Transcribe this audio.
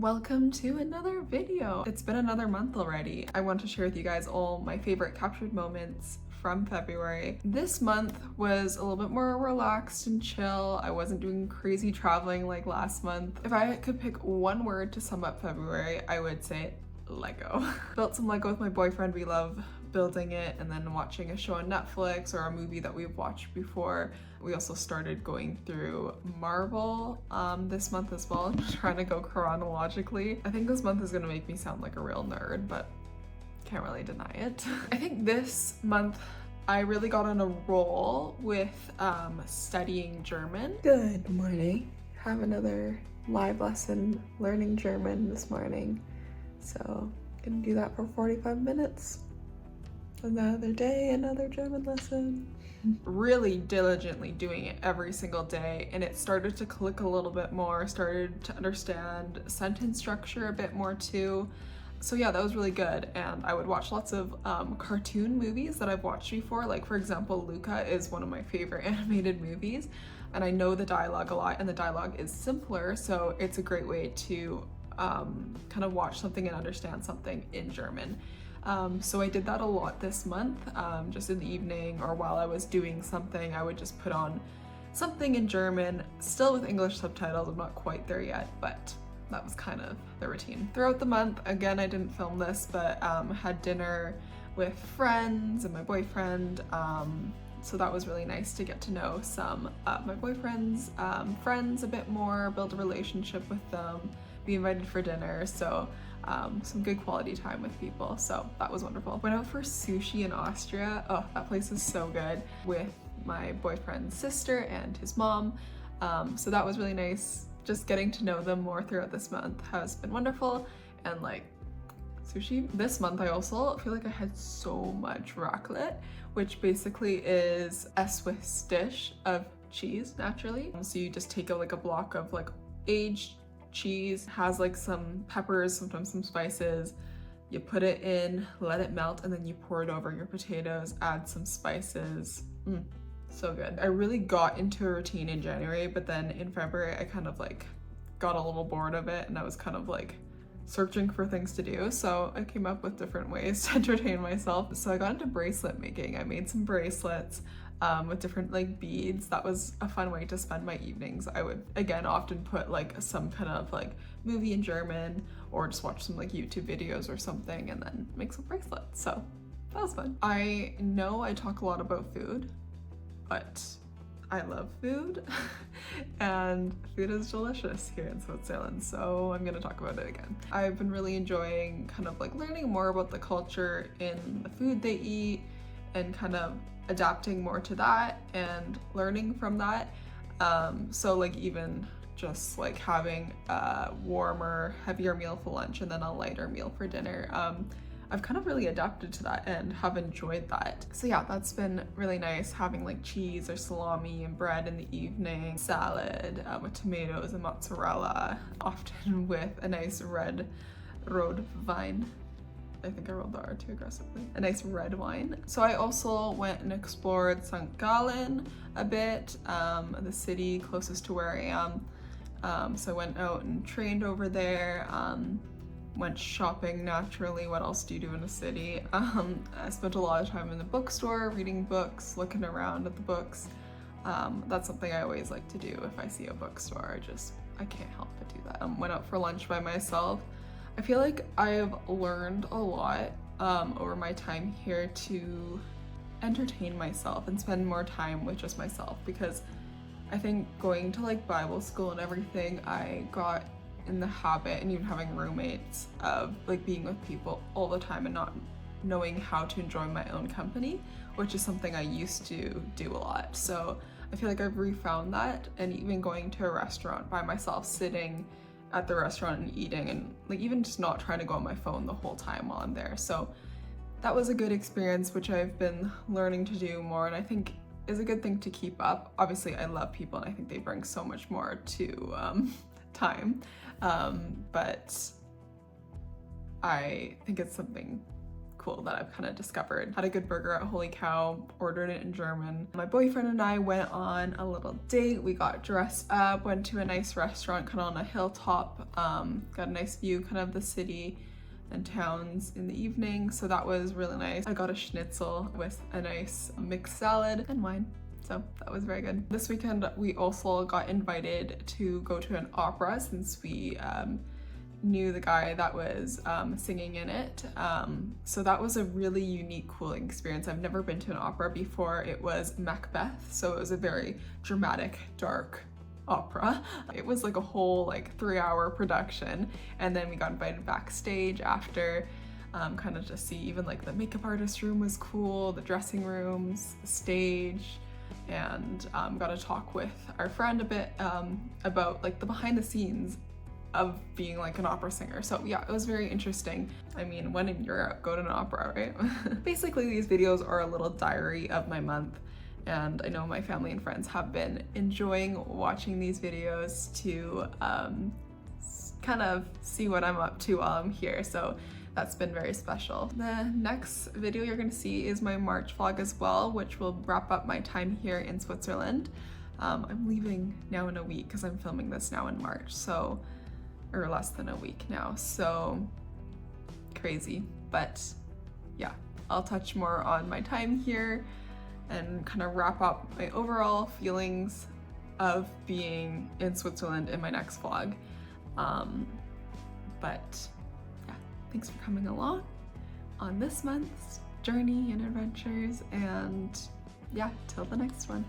Welcome to another video. It's been another month already. I want to share with you guys all my favorite captured moments from February. This month was a little bit more relaxed and chill. I wasn't doing crazy traveling like last month. If I could pick one word to sum up February, I would say Lego. Built some Lego with my boyfriend. We love building it and then watching a show on Netflix or a movie that we've watched before. We also started going through Marvel this month as well, trying to go chronologically. I think this month is gonna make me sound like a real nerd, but can't really deny it. I think this month I really got on a roll with studying German. Good morning. Have another live lesson learning German this morning. So gonna do that for 45 minutes. Another day, another German lesson. Really diligently doing it every single day, and it started to click a little bit more, started to understand sentence structure a bit more too. So yeah, that was really good. And I would watch lots of cartoon movies that I've watched before. Like for example, Luca is one of my favorite animated movies, and I know the dialogue a lot, and the dialogue is simpler, so it's a great way to kind of watch something and understand something in German. So I did that a lot this month, just in the evening or while I was doing something. I would just put on something in German, still with English subtitles. I'm not quite there yet, but that was kind of the routine. Throughout the month, again, I didn't film this, but had dinner with friends and my boyfriend. So that was really nice to get to know some of my boyfriend's friends a bit more, build a relationship with them, be invited for dinner. So some good quality time with people, so that was wonderful. Went out for sushi in Austria. Oh, that place is so good, with my boyfriend's sister and his mom. So that was really nice. Just getting to know them more throughout this month has been wonderful. And like sushi, this month I also feel like I had so much raclette, which basically is a Swiss dish of cheese naturally. So you just take like a block of like aged cheese, has like some peppers, sometimes some spices. You put it in, let it melt, and then you pour it over your potatoes, add some spices. So good. I really got into a routine in January, but then in February I kind of like got a little bored of it, and I was kind of like searching for things to do. So I came up with different ways to entertain myself. So I got into bracelet making. I made some bracelets with different like beads. That was a fun way to spend my evenings. I would again often put like some kind of like movie in German, or just watch some like YouTube videos or something and then make some bracelets. So that was fun. I know I talk a lot about food, but I love food and food is delicious here in Switzerland, so I'm gonna talk about it again. I've been really enjoying kind of like learning more about the culture in the food they eat and kind of adapting more to that and learning from that. So like even just like having a warmer, heavier meal for lunch and then a lighter meal for dinner. I've kind of really adapted to that and have enjoyed that. So yeah, that's been really nice, having like cheese or salami and bread in the evening, salad with tomatoes and mozzarella, often with a nice red wine. I think I rolled the R too aggressively. A nice red wine. So I also went and explored St. Gallen a bit, the city closest to where I am. So I went out and trained over there, went shopping naturally. What else do you do in a city? I spent a lot of time in the bookstore, reading books, looking around at the books. That's something I always like to do if I see a bookstore. I can't help but do that. Went out for lunch by myself. I feel like I've learned a lot over my time here to entertain myself and spend more time with just myself, because I think going to like Bible school and everything, I got in the habit, and even having roommates, of like being with people all the time and not knowing how to enjoy my own company, which is something I used to do a lot. So I feel like I've refound that, and even going to a restaurant by myself, sitting at the restaurant and eating, and like even just not trying to go on my phone the whole time while I'm there. So that was a good experience, which I've been learning to do more, and I think is a good thing to keep up. Obviously I love people and I think they bring so much more to time, but I think it's something cool that I've kind of discovered. Had a good burger at Holy Cow, ordered it in German. My boyfriend and I went on a little date. We got dressed up, went to a nice restaurant kind of on a hilltop, got a nice view kind of the city and towns in the evening, so that was really nice. I got a schnitzel with a nice mixed salad and wine. So that was very good. This weekend we also got invited to go to an opera since we knew the guy that was singing in it. So that was a really unique, cool experience. I've never been to an opera before. It was Macbeth, so it was a very dramatic, dark opera. It was like a whole like 3-hour production, and then we got invited backstage after, kind of just see even like the makeup artist room was cool, the dressing rooms, the stage, and got to talk with our friend a bit about like the behind the scenes of being like an opera singer. So yeah, it was very interesting. I mean, when in Europe, go to an opera, right? Basically, these videos are a little diary of my month, and I know my family and friends have been enjoying watching these videos to kind of see what I'm up to while I'm here. So that's been very special. The next video you're gonna see is my March vlog as well, which will wrap up my time here in Switzerland. I'm leaving now in a week because I'm filming this now in March, so, or less than a week now, so crazy. But yeah, I'll touch more on my time here and kind of wrap up my overall feelings of being in Switzerland in my next vlog. But yeah, thanks for coming along on this month's journey and adventures, and yeah, till the next one.